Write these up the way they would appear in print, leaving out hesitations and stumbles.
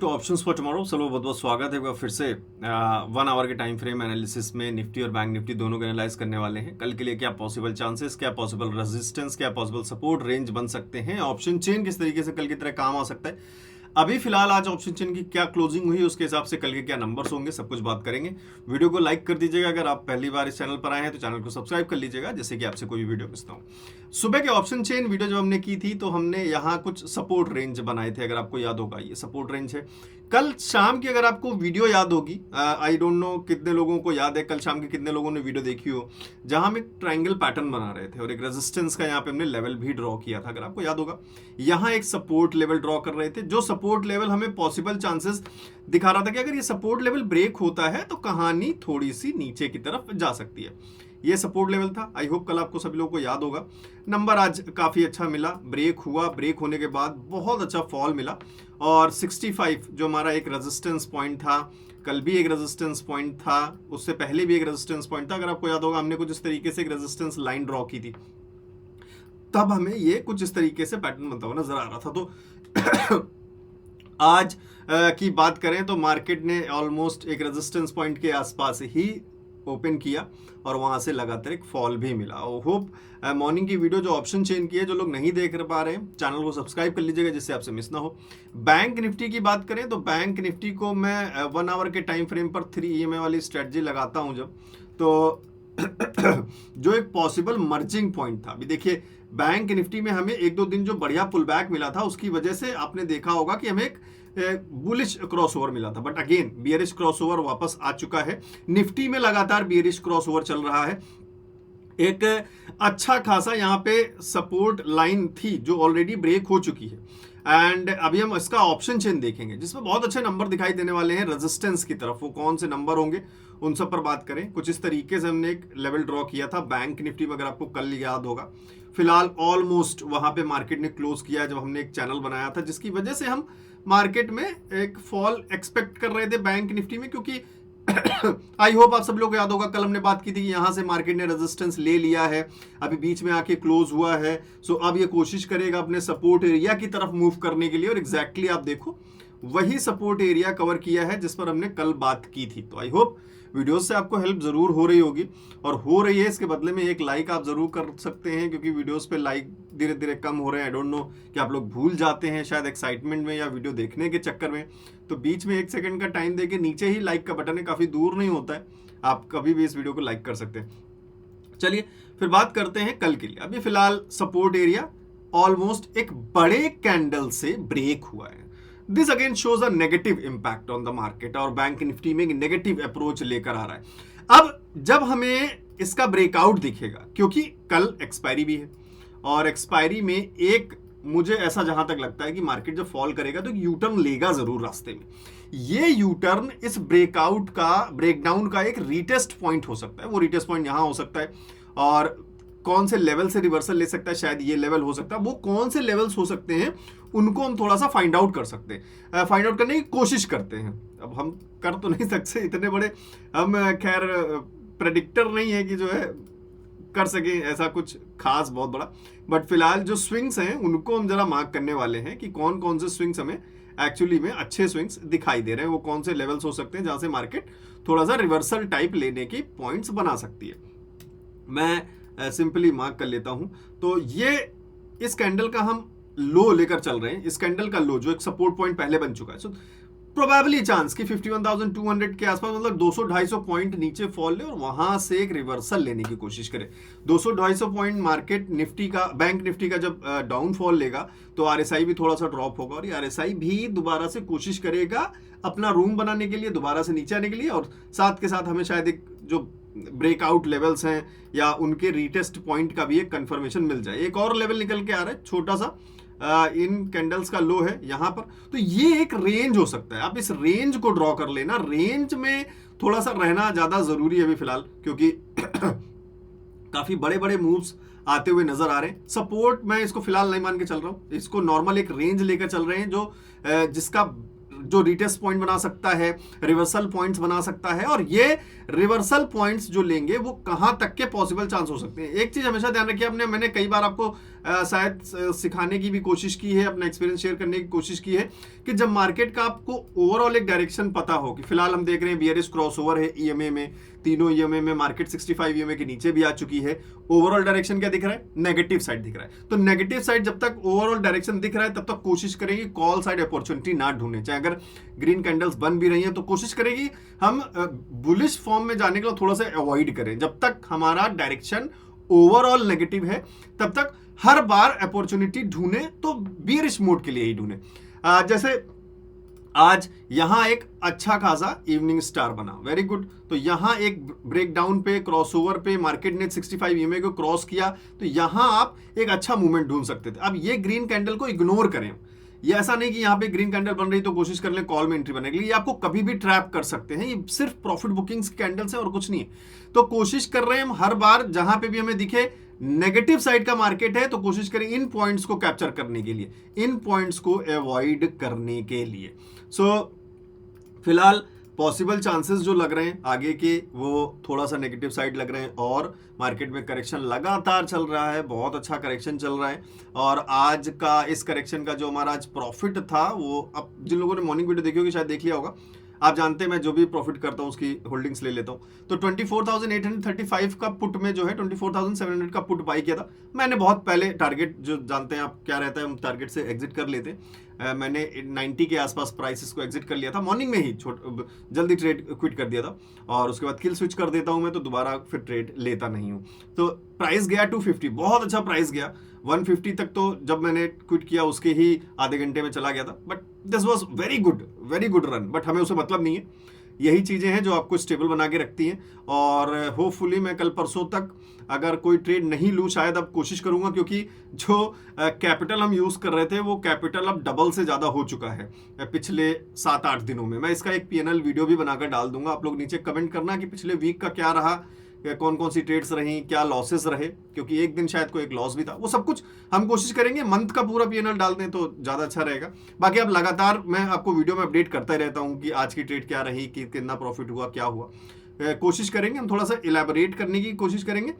तो options for tomorrow चलो बहुत बहुत स्वागत है एक बार फिर से 1 आवर के टाइम फ्रेम एनालिसिस में निफ्टी और बैंक निफ्टी दोनों को एनालाइज करने वाले हैं। कल के लिए क्या पॉसिबल चांसेस, क्या पॉसिबल रेजिस्टेंस, क्या पॉसिबल सपोर्ट रेंज बन सकते हैं, ऑप्शन चेन किस तरीके से कल की तरह काम आ सकता है। अभी फिलहाल आज ऑप्शन चेन की क्या क्लोजिंग हुई उसके हिसाब से कल के क्या नंबर्स होंगे सब कुछ बात करेंगे। वीडियो को लाइक कर दीजिएगा, अगर आप पहली बार इस चैनल पर आए हैं तो चैनल को सब्सक्राइब कर लीजिएगा जिससे कि आपसे कोई भी वीडियो मिस ना हो। सुबह के ऑप्शन चेन वीडियो जब हमने की थी तो हमने यहाँ कुछ सपोर्ट रेंज बनाए थे, अगर आपको याद होगा ये सपोर्ट रेंज है। कल शाम की अगर आपको वीडियो याद होगी, आई डोंट नो कितने लोगों को याद है कल शाम की कितने लोगों ने वीडियो देखी हो, जहां हम एक ट्रायंगल पैटर्न बना रहे थे और एक रेजिस्टेंस का यहाँ पे हमने लेवल भी ड्रॉ किया था, अगर आपको याद होगा। यहाँ एक सपोर्ट लेवल ड्रॉ कर रहे थे, जो सपोर्ट लेवल हमें पॉसिबल चांसेस दिखा रहा था कि अगर ये सपोर्ट लेवल ब्रेक होता है तो कहानी थोड़ी सी नीचे की तरफ जा सकती है। ये सपोर्ट लेवल था। आई होप कल आपको सभी लोगों को याद होगा। नंबर आज काफ़ी अच्छा मिला, ब्रेक हुआ, ब्रेक होने के बाद बहुत अच्छा फॉल मिला और 65 जो हमारा एक रेजिस्टेंस पॉइंट था, कल भी एक रेजिस्टेंस पॉइंट था, उससे पहले भी एक रेजिस्टेंस पॉइंट था। अगर आपको याद होगा हमने कुछ इस तरीके से एक रेजिस्टेंस लाइन ड्रॉ की थी, तब हमें ये कुछ इस तरीके से पैटर्न बनता हुआ नजर आ रहा था। तो आज की बात करें तो मार्केट ने ऑलमोस्ट एक रेजिस्टेंस पॉइंट के आसपास ही ओपन किया और वहां से लगातार एक फॉल भी मिला। होप मॉर्निंग की वीडियो जो ऑप्शन चेन की है, जो लोग नहीं देख पा रहे हैं चैनल को सब्सक्राइब कर लीजिएगा जिससे आपसे मिस ना हो। बैंक निफ्टी की बात करें तो बैंक निफ्टी को मैं 1 आवर के टाइम फ्रेम पर 3 EMA वाली स्ट्रेटजी लगाता हूं जब, तो जो एक पॉसिबल मर्जिंग पॉइंट था। अभी देखिए बैंक निफ्टी में हमें 1-2 दिन जो बढ़िया पुल बैक मिला था उसकी वजह से आपने देखा होगा कि हमें एक बुलिश क्रॉसओवर मिला था, बट अगेन बियरिश क्रॉसओवर वापस आ चुका है। निफ्टी में लगातार बियरिश क्रॉसओवर चल रहा है। एक अच्छा खासा यहाँ पे सपोर्ट लाइन थी जो ऑलरेडी ब्रेक हो चुकी है एंड अभी हम इसका ऑप्शन चेन देखेंगे जिसमें बहुत अच्छे नंबर दिखाई देने वाले हैं रेजिस्टेंस की तरफ। वो कौन से नंबर होंगे उन सब पर बात करें। कुछ इस तरीके से हमने एक लेवल ड्रॉ किया था बैंक निफ्टी में, अगर आपको कल याद होगा। फिलहाल ऑलमोस्ट वहां पे मार्केट ने क्लोज किया जब हमने एक चैनल बनाया था, जिसकी वजह से हम मार्केट में एक फॉल एक्सपेक्ट कर रहे थे बैंक निफ्टी में, क्योंकि आई होप आप सब लोग को याद होगा कल हमने बात की थी कि यहां से मार्केट ने रेजिस्टेंस ले लिया है, अभी बीच में आके क्लोज हुआ है। सो अब ये कोशिश करेगा अपने सपोर्ट एरिया की तरफ मूव करने के लिए और एग्जैक्टली आप देखो वही सपोर्ट एरिया कवर किया है जिस पर हमने कल बात की थी। तो आई होप वीडियोस से आपको हेल्प जरूर हो रही होगी और हो रही है। इसके बदले में एक लाइक आप जरूर कर सकते हैं, क्योंकि वीडियोस पे लाइक धीरे धीरे कम हो रहे हैं। आई डोंट नो कि आप लोग भूल जाते हैं शायद एक्साइटमेंट में या वीडियो देखने के चक्कर में, तो बीच में 1 सेकंड का टाइम देके नीचे ही लाइक का बटन है, काफी दूर नहीं होता है, आप कभी भी इस वीडियो को लाइक कर सकते हैं। चलिए फिर बात करते हैं कल के लिए। अभी फिलहाल सपोर्ट एरिया ऑलमोस्ट एक बड़े कैंडल से ब्रेक हुआ है। This again shows a negative impact on the market और बैंक निफ्टी में नेगेटिव अप्रोच लेकर आ रहा है। अब जब हमें इसका ब्रेकआउट दिखेगा, क्योंकि कल एक्सपायरी भी है और एक्सपायरी में एक मुझे ऐसा जहां तक लगता है कि मार्केट जब फॉल करेगा तो यू टर्न लेगा जरूर रास्ते में। ये यू टर्न इस ब्रेकआउट का, ब्रेकडाउन का एक रीटेस्ट पॉइंट हो सकता है। वो रीटेस्ट पॉइंट यहां हो सकता है और कौन से लेवल से रिवर्सल ले सकता है, शायद ये लेवल हो सकता है। वो कौन से लेवल्स हो सकते हैं उनको हम थोड़ा सा फाइंड आउट कर सकते हैं, फाइंड आउट करने की कोशिश करते हैं। अब हम कर तो नहीं सकते इतने बड़े, हम खैर प्रेडिक्टर नहीं है कि जो है कर सके ऐसा कुछ खास बहुत बड़ा, बट फिलहाल जो स्विंग्स हैं उनको हम जरा मार्क करने वाले हैं कि कौन कौन से स्विंग्स हमें एक्चुअली में अच्छे स्विंग्स दिखाई दे रहे हैं। वो कौन से लेवल्स हो सकते हैं जहां से मार्केट थोड़ा सा रिवर्सल टाइप लेने की पॉइंट्स बना सकती है। मैं सिंपली मार्क कर लेता हूं। तो ये इस कैंडल का हम लो लेकर चल रहे हैं। इस कैंडल का लो जो एक सपोर्ट पॉइंट पहले बन चुका है, सो प्रोबेबली चांस कि 51,200 के आसपास, मतलब 200-250 पॉइंट नीचे फॉल ले और वहां से एक रिवर्सल लेने की कोशिश करे। 200-250 पॉइंट मार्केट निफ्टी का, बैंक निफ्टी का जब डाउनफॉल लेगा तो आरएसआई भी थोड़ा सा ड्रॉप होगा और ये आरएसआई भी दोबारा से कोशिश करेगा अपना रूम बनाने के लिए, दोबारा से नीचे आने के लिए, और साथ के साथ हमें शायद एक जो ब्रेकआउट लेवल्स हैं या उनके रीटेस्ट पॉइंट का भी एक कंफर्मेशन मिल जाए। एक और लेवल निकल के आ रहा है छोटा सा, इन कैंडल्स का लो है यहां पर, तो ये एक रेंज हो सकता है। आप इस रेंज को ड्रॉ कर लेना, रेंज में थोड़ा सा रहना ज्यादा जरूरी है अभी फिलहाल, क्योंकि काफी बड़े बड़े मूव्स आते हुए नजर आ रहे हैं। सपोर्ट मैं इसको फिलहाल नहीं मान के चल रहा हूं, इसको नॉर्मल एक रेंज लेकर चल रहे हैं जो जिसका जो रिटेस्ट पॉइंट बना सकता है, रिवर्सल पॉइंट्स बना सकता है, और ये रिवर्सल पॉइंट्स जो लेंगे वो कहां तक के पॉसिबल चांस हो सकते हैं। एक चीज हमेशा ध्यान रखिए, मैंने कई बार आपको शायद सिखाने की भी कोशिश की है, अपना एक्सपीरियंस शेयर करने की कोशिश की है कि जब मार्केट का आपको ओवरऑल एक डायरेक्शन पता हो कि फिलहाल हम देख रहे हैं बियरिश क्रॉसओवर है ईएमए में, तीनों ईएमए में मार्केट 65 ईएमए के नीचे भी आ चुकी है। ओवरऑल डायरेक्शन क्या दिख रहा है? नेगेटिव साइड दिख रहा है। तो नेगेटिव साइड जब तक ओवरऑल डायरेक्शन दिख रहा है तब तक कोशिश करेंगे कॉल साइड अपॉर्चुनिटी ना ढूंढने, चाहे अगर ग्रीन कैंडल्स बन भी रही हैं तो कोशिश करेगी हम बुलिश फॉर्म में जाने के लिए थोड़ा सा अवॉइड करें। जब तक हमारा डायरेक्शन ओवरऑल नेगेटिव है तब तक हर बार अपॉर्चुनिटी ढूंढे तो बियरिश मोड के लिए ही ढूंढे। जैसे आज यहां एक अच्छा खासा इवनिंग स्टार बना, वेरी गुड। तो यहां एक ब्रेकडाउन पे क्रॉसओवर पे मार्केट ने 65 ईएमए को क्रॉस किया, तो यहां आप एक अच्छा मूवमेंट ढूंढ सकते थे। अब ये ग्रीन कैंडल को इग्नोर करें, ये ऐसा नहीं कि यहां पे ग्रीन कैंडल बन रही तो कोशिश कर लें कॉल में एंट्री बनने के लिए, ये आपको कभी भी ट्रैप कर सकते हैं। ये सिर्फ प्रॉफिट बुकिंग्स कैंडल्स है और कुछ नहीं है। तो कोशिश कर रहे हैं हम हर बार जहां पे भी हमें दिखे नेगेटिव साइड का मार्केट है तो कोशिश करें इन पॉइंट्स को कैप्चर करने के लिए, इन पॉइंट्स को अवॉइड करने के लिए। फिलहाल पॉसिबल चांसेस जो लग रहे हैं आगे के वो थोड़ा सा नेगेटिव साइड लग रहे हैं और मार्केट में करेक्शन लगातार चल रहा है, बहुत अच्छा करेक्शन चल रहा है। और आज का इस करेक्शन का जो हमारा आज प्रॉफिट था वो, अब जिन लोगों ने मॉर्निंग वीडियो देखी होगी शायद देख लिया होगा, आप जानते हैं मैं जो भी प्रॉफिट करता हूं उसकी होल्डिंग्स ले लेता हूं। तो 24,835 का पुट में जो है 24,700 का पुट बाई किया था मैंने बहुत पहले। टारगेट जो जानते हैं आप क्या रहता है, हम टारगेट से एग्जिट कर लेते हैं। मैंने 90 के आसपास प्राइसेस को एग्जिट कर लिया था मॉर्निंग में ही, जल्दी ट्रेड क्विट कर दिया था और उसके बाद किल स्विच कर देता हूं मैं, तो दोबारा फिर ट्रेड लेता नहीं हूं। तो प्राइस गया 250, बहुत अच्छा प्राइस गया 150 तक, तो जब मैंने क्विट किया उसके ही आधे घंटे में चला गया था। But this was very good run, but हमें उससे मतलब नहीं है। यही चीज़ें हैं जो आपको स्टेबल बना के रखती हैं। और होपफुली मैं कल परसों तक अगर कोई ट्रेड नहीं लूँ, शायद अब कोशिश करूंगा, क्योंकि जो कैपिटल हम यूज़ कर रहे थे वो कैपिटल अब डबल से ज़्यादा हो चुका है पिछले 7-8 दिनों में। मैं इसका एक पीएनएल वीडियो भी बनाकर डाल दूंगा, आप लोग नीचे कमेंट करना कि पिछले वीक का क्या रहा, कौन कौन सी ट्रेड्स रही, क्या लॉसेस रहे, क्योंकि एक दिन शायद कोई एक लॉस भी था। वो सब कुछ हम कोशिश करेंगे मंथ का पूरा पीएनएल डाल दें तो ज़्यादा अच्छा रहेगा। बाकी अब लगातार मैं आपको वीडियो में अपडेट करता ही रहता हूँ कि आज की ट्रेड क्या रही, कि कितना प्रॉफिट हुआ, क्या हुआ। कोशिश करेंगे हम थोड़ा सा इलेबोरेट करने की कोशिश करेंगे,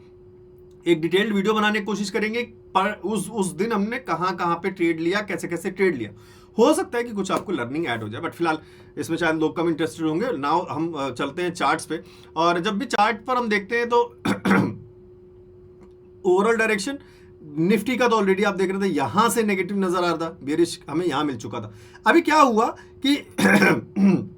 एक डिटेल्ड वीडियो बनाने की कोशिश करेंगे पर उस दिन हमने कहाँ पे ट्रेड लिया, कैसे कैसे ट्रेड लिया। हो सकता है कि कुछ आपको लर्निंग ऐड हो जाए, बट फिलहाल इसमें शायद लोग कम इंटरेस्टेड होंगे। नाउ हम चलते हैं चार्ट्स पे, और जब भी चार्ट पर हम देखते हैं तो ओवरऑल डायरेक्शन निफ्टी का तो ऑलरेडी आप देख रहे थे यहां से नेगेटिव नजर आ रहा था, बेरिश हमें यहां मिल चुका था। अभी क्या हुआ कि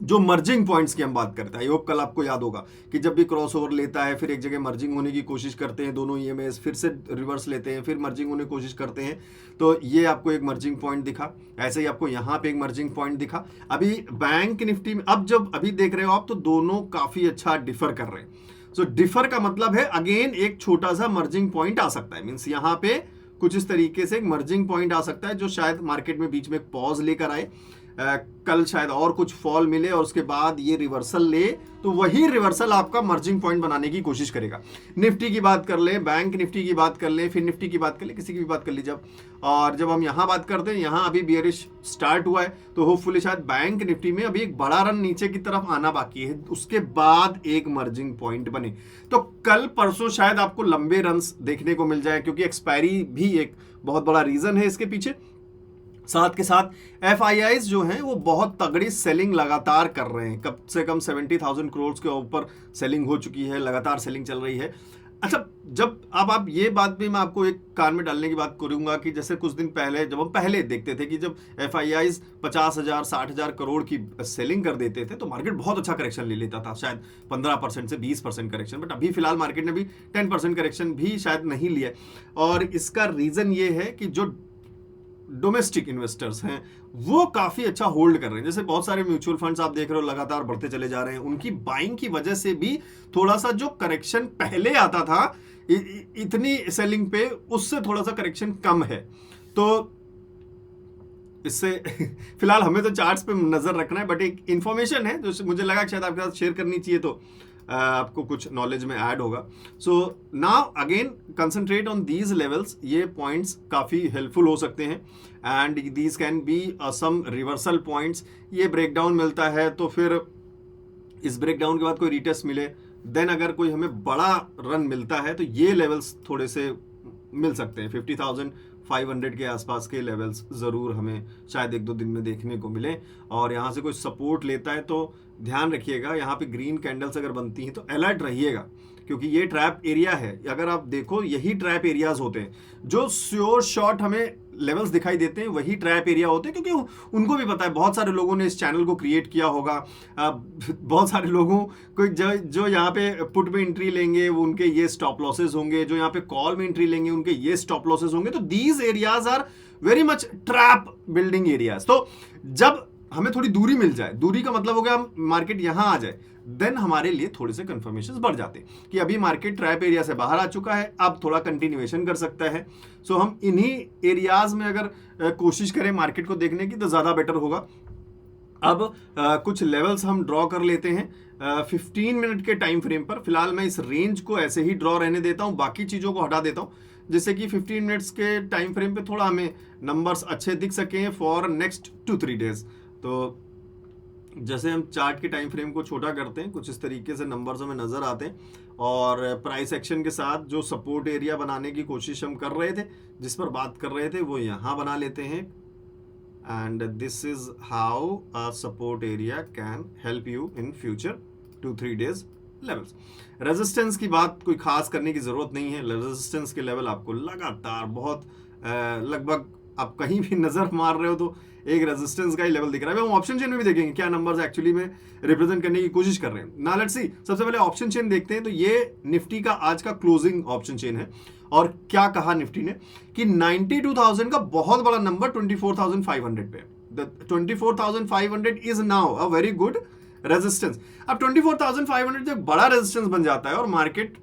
जो मर्जिंग पॉइंट्स की हम बात करते हैं, आई होप कल आपको याद होगा कि जब भी क्रॉस ओवर लेता है फिर एक जगह मर्जिंग होने की कोशिश करते हैं दोनों ईएमएस, फिर से रिवर्स लेते हैं, फिर मर्जिंग होने की कोशिश करते हैं। तो ये आपको एक मर्जिंग पॉइंट दिखा, ऐसे ही आपको यहाँ पे एक मर्जिंग पॉइंट दिखा। अभी बैंक निफ्टी में अब जब अभी देख रहे हो आप तो दोनों काफी अच्छा डिफर कर रहे हैं। सो डिफर का मतलब है अगेन एक छोटा सा मर्जिंग पॉइंट आ सकता है, मीन्स यहाँ पे कुछ इस तरीके से एक मर्जिंग पॉइंट आ सकता है जो शायद मार्केट में बीच में एक पॉज लेकर आए, कल शायद और कुछ फॉल मिले और उसके बाद ये रिवर्सल ले, तो वही रिवर्सल आपका मर्जिंग पॉइंट बनाने की कोशिश करेगा। निफ्टी की बात कर ले, बैंक निफ्टी की बात कर ले, फिर निफ्टी की बात कर ले, किसी की भी बात कर लीजिए। और जब हम यहाँ बात करते हैं, यहाँ अभी बियरिश स्टार्ट हुआ है तो होपफुली शायद बैंक निफ्टी में अभी एक बड़ा रन नीचे की तरफ आना बाकी है, उसके बाद एक मर्जिंग पॉइंट बने। तो कल परसों शायद आपको लंबे रन्स देखने को मिल जाए, क्योंकि एक्सपायरी भी एक बहुत बड़ा रीजन है इसके पीछे। साथ के साथ एफआईआईज जो हैं वो बहुत तगड़ी सेलिंग लगातार कर रहे हैं, कम से कम 70,000 करोड़ के ऊपर सेलिंग हो चुकी है, लगातार सेलिंग चल रही है। अच्छा, जब अब आप ये बात भी मैं आपको एक कान में डालने की बात करूंगा कि जैसे कुछ दिन पहले जब हम पहले देखते थे कि जब एफआईआईज 50,000 60,000 करोड़ की सेलिंग कर देते थे तो मार्केट बहुत अच्छा करेक्शन ले लेता था, शायद 15% से 20% करेक्शन। बट अभी फिलहाल मार्केट ने भी 10% करेक्शन भी शायद नहीं लिया, और इसका रीजन ये है कि जो डोमेस्टिक इन्वेस्टर्स हैं वो काफी अच्छा होल्ड कर रहे हैं। जैसे बहुत सारे म्यूचुअल फंड्स आप देख रहे हो लगातार बढ़ते चले जा रहे हैं, उनकी बाइंग की वजह से भी थोड़ा सा जो करेक्शन पहले आता था इतनी सेलिंग पे, उससे थोड़ा सा करेक्शन कम है। तो इससे फिलहाल हमें तो चार्ट्स पे नजर रखना है, बट एक इंफॉर्मेशन है जो मुझे लगा शायद आपके साथ शेयर करनी चाहिए, तो आपको कुछ नॉलेज में ऐड होगा। So now again concentrate on these levels, ये पॉइंट्स काफ़ी हेल्पफुल हो सकते हैं and these can be some reversal points. ये ब्रेकडाउन मिलता है तो फिर इस ब्रेकडाउन के बाद कोई रिटेस्ट मिले, देन अगर कोई हमें बड़ा रन मिलता है तो ये लेवल्स थोड़े से मिल सकते हैं। 50,500 के आसपास के लेवल्स ज़रूर हमें शायद 1-2 दिन में देखने को मिले। और यहाँ से कोई सपोर्ट लेता है तो ध्यान रखिएगा, यहाँ पे ग्रीन कैंडल्स अगर बनती हैं तो अलर्ट रहिएगा, क्योंकि ये ट्रैप एरिया है। अगर आप देखो यही ट्रैप एरियाज होते हैं जो श्योर शॉट हमें लेवल्स दिखाई देते हैं, वही ट्रैप एरिया होते हैं, क्योंकि उनको भी पता है, बहुत सारे लोगों ने इस चैनल को क्रिएट किया होगा। बहुत सारे लोगों को जो यहाँ पे पुट में एंट्री लेंगे वो उनके ये स्टॉप लॉसेस होंगे, जो यहाँ पे कॉल में एंट्री लेंगे उनके ये स्टॉप लॉसेस होंगे। तो these areas are very much trap building areas. तो जब हमें थोड़ी दूरी मिल जाए, दूरी का मतलब हो गया हम मार्केट यहां आ जाए, देन हमारे लिए थोड़े से कंफर्मेशन बढ़ जाते हैं कि अभी मार्केट ट्रैप एरिया से बाहर आ चुका है, अब थोड़ा कंटिन्यूएशन कर सकता है। सो हम इन्हीं एरियाज में अगर कोशिश करें मार्केट को देखने की तो ज्यादा बेटर होगा। अब कुछ लेवल्स हम ड्रॉ कर लेते हैं 15 मिनट के टाइम फ्रेम पर। फिलहाल मैं इस रेंज को ऐसे ही ड्रॉ रहने देता हूं, बाकी चीजों को हटा देता हूं, जिससे कि 15 मिनट्स के टाइम फ्रेम पे थोड़ा हमें नंबर्स अच्छे दिख सकें फॉर नेक्स्ट 2-3 डेज। तो जैसे हम चार्ट के टाइम फ्रेम को छोटा करते हैं, कुछ इस तरीके से नंबर्स हमें नजर आते हैं। और प्राइस एक्शन के साथ जो सपोर्ट एरिया बनाने की कोशिश हम कर रहे थे, जिस पर बात कर रहे थे, वो यहाँ बना लेते हैं। And this is how a support area can help you in future 2-3 days levels. Resistance की बात कोई खास करने की जरूरत नहीं है। रेजिस्टेंस के लेवल आपको लगातार बहुत लगभग आप कहीं भी नजर मार रहे हो तो एक रेजिस्टेंस का ही लेवल दिख रहा है। हम ऑप्शन चेन में भी देखेंगे क्या नंबर्स एक्चुअली में रिप्रेजेंट करने की कोशिश कर रहे हैं। ना लेट्स सी, सबसे पहले ऑप्शन चेन देखते हैं। तो ये निफ्टी का आज का क्लोजिंग ऑप्शन चेन है। और क्या कहा निफ्टी ने कि 92,000 का बहुत बड़ा नंबर 24,500 पे। The 24,500 is now a very good resistance. अब 24,500 जब बड़ा रेजिस्टेंस बन जाता है और मार्केट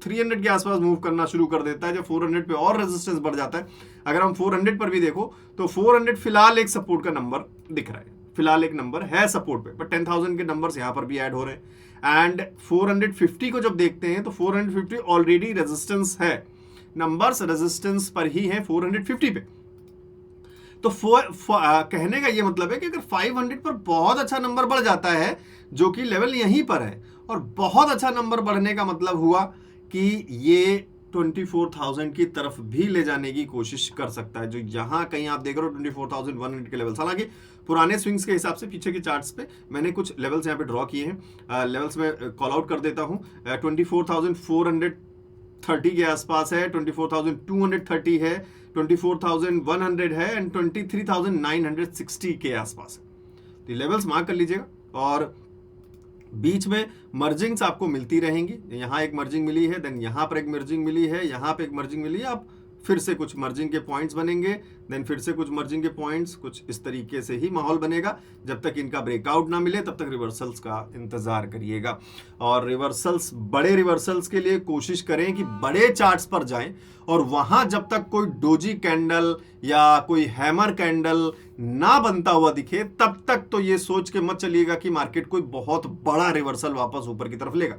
300 के आसपास मूव करना शुरू कर देता है, जब 400 पे और रेजिस्टेंस बढ़ जाता है। अगर हम 400 पर भी देखो तो 400 फिलहाल एक सपोर्ट का नंबर दिख रहा है, फिलहाल एक नंबर है सपोर्ट पे, बट 10,000 के नंबर्स यहां पर भी ऐड हो रहे हैं। एंड 450 को जब देखते हैं तो 450 ऑलरेडी रेजिस्टेंस है, नंबर्स रेजिस्टेंस पर ही है 450 पे। तो कहने का ये मतलब है कि अगर 500 पर बहुत अच्छा नंबर बढ़ जाता है, जो कि लेवल यहीं पर है, और बहुत अच्छा नंबर बढ़ने का मतलब हुआ कि ये 24,000 की तरफ भी ले जाने की कोशिश कर सकता है, जो यहां कहीं आप देख रहे हो 24,100 के लेवल्स। हालांकि पुराने स्विंग्स के हिसाब से पीछे के चार्ट्स पे मैंने कुछ लेवल्स यहां पे ड्रॉ किए हैं। लेवल्स में कॉल आउट कर देता हूं। 24,430 के आसपास है, 24,230 है, 24,100 है एंड 23,960 के आसपास है। तो लेवल्स मार्क कर लीजिएगा। और बीच में मर्जिंग्स आपको मिलती रहेंगी। यहाँ एक मर्जिंग मिली है, देन यहाँ पर एक मर्जिंग मिली है, यहाँ पे एक मर्जिंग मिली है। आप फिर से कुछ मर्जिंग के पॉइंट्स बनेंगे, देन फिर से कुछ मर्जिंग के पॉइंट्स, कुछ इस तरीके से ही माहौल बनेगा। जब तक इनका ब्रेकआउट ना मिले तब तक रिवर्सल्स का इंतजार करिएगा। और रिवर्सल्स, बड़े रिवर्सल्स के लिए कोशिश करें कि बड़े चार्ट्स पर जाएं, और वहां जब तक कोई डोजी कैंडल या कोई हैमर कैंडल ना बनता हुआ दिखे, तब तक तो ये सोच के मत चलिएगा कि मार्केट कोई बहुत बड़ा रिवर्सल वापस ऊपर की तरफ लेगा।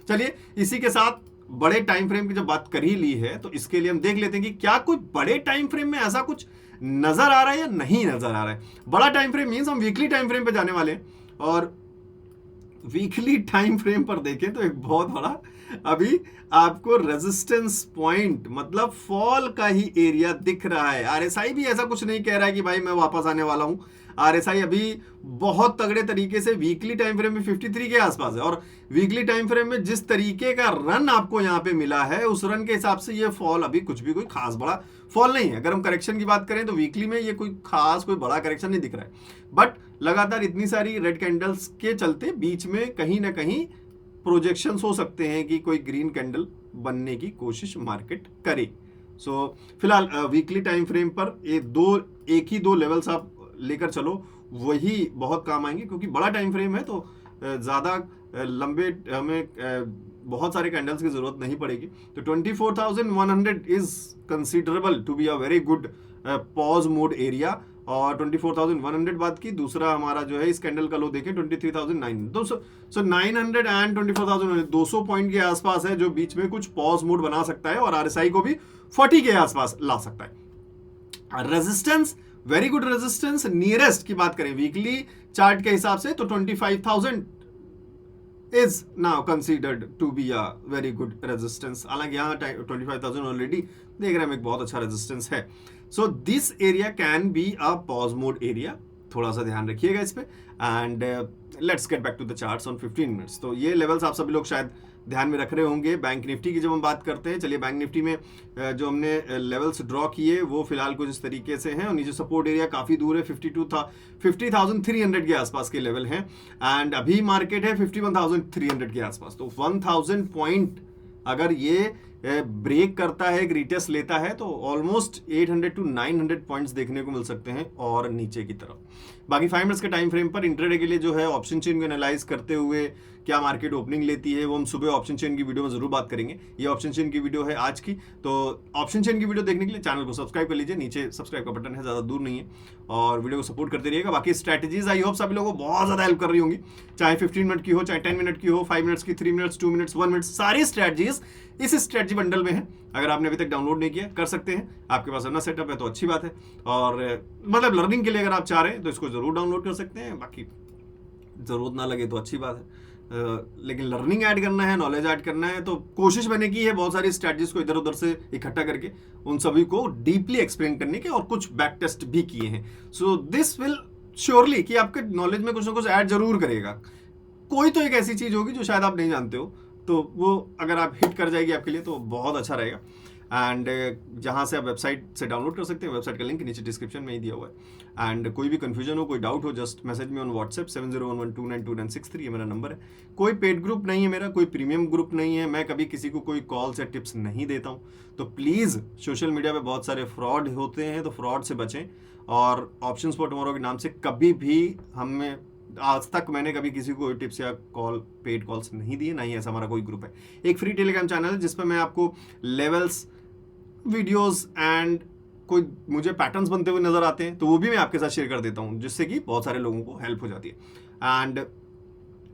चलिए, इसी के साथ बड़े टाइम फ्रेम की जब बात कर ही ली है तो इसके लिए हम देख लेते हैं कि क्या कोई बड़े टाइम फ्रेम में ऐसा कुछ नजर आ रहा है या नहीं नजर आ रहा है। बड़ा टाइम फ्रेम मींस हम वीकली टाइम फ्रेम पे जाने वाले हैं, और वीकली टाइम फ्रेम पर देखें तो एक बहुत बड़ा अभी आपको रेजिस्टेंस पॉइंट, मतलब फॉल का ही एरिया दिख रहा है। आरएसआई भी ऐसा कुछ नहीं कह रहा है कि भाई मैं वापस आने वाला हूं। आरएसआई अभी बहुत तगड़े तरीके से वीकली टाइम फ्रेम में 53 के आसपास है, और वीकली टाइम फ्रेम में जिस तरीके का रन आपको यहां पे मिला है, उस रन के हिसाब से ये फॉल अभी कुछ भी कोई खास बड़ा फॉल नहीं है। अगर हम करेक्शन की बात करें तो वीकली में ये कोई खास कोई बड़ा करेक्शन नहीं दिख रहा है, बट लगातार इतनी सारी रेड कैंडल्स के चलते बीच में कहीं ना कहीं प्रोजेक्शंस हो सकते हैं कि कोई ग्रीन कैंडल बनने की कोशिश मार्केट करे। सो फिलहाल वीकली टाइम फ्रेम पर एक ही दो लेवल्स आप लेकर चलो, वही बहुत काम आएंगे, क्योंकि बड़ा टाइम फ्रेम है तो ज्यादा लंबे हमें बहुत सारे कैंडल्स की जरूरत नहीं पड़ेगी। तो 24,100 is considerable to be a very good pause mode area. और 24,100 बात की, दूसरा हमारा जो है इस कैंडल का लो देखें 23,900। सो 900 एंड 24,000 200 पॉइंट के आसपास है, जो बीच में कुछ पॉज मोड बना सकता है और आरएसआई को भी 40 के आसपास ला सकता है। Resistance, very good resistance. Nearest की बात करें वीकली चार्ट के हिसाब से तो 25,000 is now considered to be a very good resistance. हालांकि यहाँ 25,000 ऑलरेडी देख रहे हैं हम, एक बहुत अच्छा रेजिस्टेंस है. So this area can be a pause mode area, थोड़ा सा ध्यान रखिएगा इस पे. And let's get back to the charts on 15 minutes. तो ये लेवल्स आप सभी लोग शायद ध्यान में रख रहे होंगे. बैंक निफ्टी की जब हम बात करते हैं, चलिए बैंक निफ्टी में जो हमने लेवल्स ड्रॉ किए वो फिलहाल कुछ इस तरीके से हैं, और नीचे सपोर्ट एरिया काफ़ी दूर है, 50,300 के आसपास के लेवल हैं. एंड अभी मार्केट है 51,300 के आसपास. तो 1,000 पॉइंट अगर ये ब्रेक करता है, एक रिटेस्ट लेता है, तो ऑलमोस्ट 800 to 900 पॉइंट्स देखने को मिल सकते हैं और नीचे की तरफ. बाकी 5 मिनट्स के टाइम फ्रेम पर इंट्राडे के लिए जो है ऑप्शन चेन को एनालाइज करते हुए क्या मार्केट ओपनिंग लेती है, वो हम सुबह ऑप्शन चेन की वीडियो में जरूर बात करेंगे. ये ऑप्शन चेन की वीडियो है आज की. तो ऑप्शन चेन की वीडियो देखने के लिए चैनल को सब्सक्राइब कर लीजिए, नीचे सब्सक्राइब का बटन है, ज़्यादा दूर नहीं है, और वीडियो को सपोर्ट करते रहिएगा. बाकी स्ट्रैटेजीज आई होप सभी लोगों को बहुत ज़्यादा हेल्प कर रही होंगी, चाहे 15 मिनट की हो, चाहे 10 मिनट की हो, 5 मिनट्स की, 3 मिनट्स, 2 मिनट्स, 1 मिनट, सारी स्ट्रैटेजीज इस स्ट्रैटेजी बंडल में है. अगर आपने अभी तक डाउनलोड नहीं किया, कर सकते हैं. आपके पास अपना सेटअप है तो अच्छी बात है, और मतलब लर्निंग के लिए अगर आप चाह रहे हैं तो इसको जरूर डाउनलोड कर सकते हैं. बाकी जरूरत ना लगे तो अच्छी बात है, लेकिन लर्निंग ऐड करना है, नॉलेज ऐड करना है, तो कोशिश मैंने की है बहुत सारी स्ट्रैटेजीज को इधर उधर से इकट्ठा करके उन सभी को डीपली एक्सप्लेन करने के, और कुछ बैक टेस्ट भी किए हैं. सो दिस विल श्योरली कि आपके नॉलेज में कुछ ना कुछ ऐड जरूर करेगा. कोई तो एक ऐसी चीज होगी जो शायद आप नहीं जानते हो, तो वो अगर आप हिट कर जाएगी आपके लिए तो बहुत अच्छा रहेगा. एंड जहाँ से आप वेबसाइट से डाउनलोड कर सकते हैं, वेबसाइट का लिंक नीचे डिस्क्रिप्शन में ही दिया हुआ है. एंड कोई भी कंफ्यूजन हो, कोई डाउट हो, just message me on WhatsApp 7011292963, ये मेरा नंबर है. कोई पेड ग्रुप नहीं है मेरा, कोई प्रीमियम ग्रुप नहीं है, मैं कभी किसी को कोई कॉल्स या टिप्स नहीं देता हूँ. तो प्लीज़, सोशल मीडिया पे बहुत सारे फ्रॉड होते हैं, तो फ्रॉड से बचें. और ऑप्शंस फॉर टुमारो के नाम से कभी भी हमें, आज तक मैंने कभी किसी को कोई टिप्स या कॉल, पेड कॉल्स नहीं दिए, ना ही ऐसा हमारा कोई ग्रुप है. एक फ्री टेलीग्राम चैनल है जिस पर मैं आपको लेवल्स, वीडियोस एंड कोई मुझे पैटर्न्स बनते हुए नजर आते हैं तो वो भी मैं आपके साथ शेयर कर देता हूं, जिससे कि बहुत सारे लोगों को हेल्प हो जाती है. And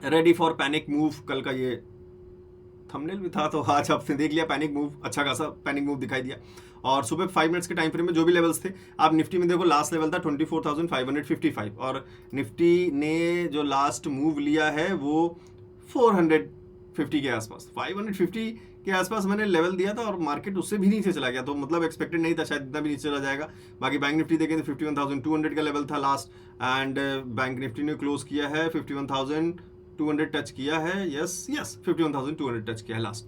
ready for panic move, कल का ये थंबनेल भी था, तो आज आपने देख लिया पैनिक मूव, अच्छा खासा पैनिक मूव दिखाई दिया. और सुबह 5 मिनट्स के टाइम फ्रेम में जो भी लेवल्स थे, आप निफ्टी में देखो लास्ट लेवल था 24,555, और निफ्टी ने जो लास्ट मूव लिया है वो 450 के आसपास, 550 के आसपास मैंने लेवल दिया था, और मार्केट उससे भी नीचे चला गया. तो मतलब एक्सपेक्टेड नहीं था शायद इतना भी नीचे चला जाएगा. बाकी बैंक निफ्टी देखें तो 51,200 का लेवल था लास्ट, एंड बैंक निफ्टी ने क्लोज किया है 51,200 टच किया है. यस 51,200 टच किया है लास्ट.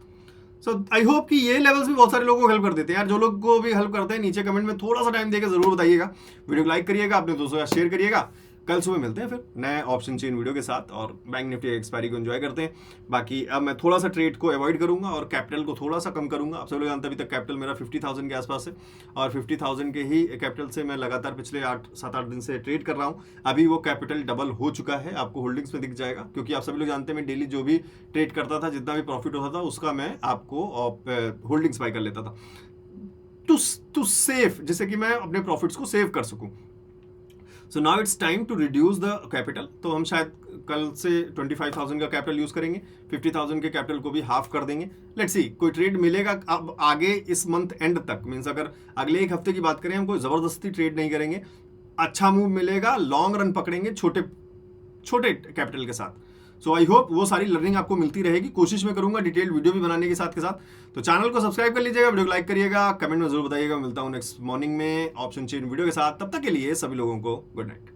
सो आई होप कि ये लेवल्स भी बहुत सारे लोगों को हेल्प कर देते हैं यार. जो लोग को भी हेल्प करते हैं, नीचे कमेंट में थोड़ा सा टाइम देकर जरूर बताइएगा. वीडियो को लाइक करिएगा, अपने दोस्तों का शेयर करिएगा. कल सुबह मिलते हैं फिर नए ऑप्शन चेन वीडियो के साथ, और बैंक निफ्टी एक्सपायरी को एंजॉय करते हैं. बाकी अब मैं थोड़ा सा ट्रेड को अवॉइड करूंगा और कैपिटल को थोड़ा सा कम करूंगा. आप सब लोग जानते हैं अभी तक कैपिटल मेरा 50,000 के आसपास है, और 50,000 के ही कैपिटल से मैं लगातार पिछले 7-8 दिन से ट्रेड कर रहा हूँ. अभी वो कैपिटल डबल हो चुका है, आपको होल्डिंग्स में दिख जाएगा, क्योंकि आप सभी लोग जानते हैं मैं डेली जो भी ट्रेड करता था, जितना भी प्रॉफिट होता था, उसका मैं आपको होल्डिंग्स बाय कर लेता था टू सेफ, जिससे कि मैं अपने प्रॉफिट्स को सेव कर सकूं. So now it's time to reduce the capital. तो हम शायद कल से 25,000 का कैपिटल यूज करेंगे, 50,000 के कैपिटल को भी हाफ कर देंगे. लेट्स सी कोई ट्रेड मिलेगा अब आगे इस मंथ एंड तक. मीन्स अगर अगले एक हफ्ते की बात करें, हम कोई जबरदस्ती ट्रेड नहीं करेंगे, अच्छा मूव मिलेगा, लॉन्ग रन पकड़ेंगे छोटे छोटे कैपिटल के साथ. सो आई होप वो सारी लर्निंग आपको मिलती रहेगी. कोशिश में करूंगा डिटेल्ड वीडियो भी बनाने के साथ. तो चैनल को सब्सक्राइब कर लीजिएगा, वीडियो को लाइक करिएगा, कमेंट में जरूर बताइएगा. मिलता हूं नेक्स्ट मॉर्निंग में ऑप्शन चेन वीडियो के साथ. तब तक के लिए सभी लोगों को गुड नाइट.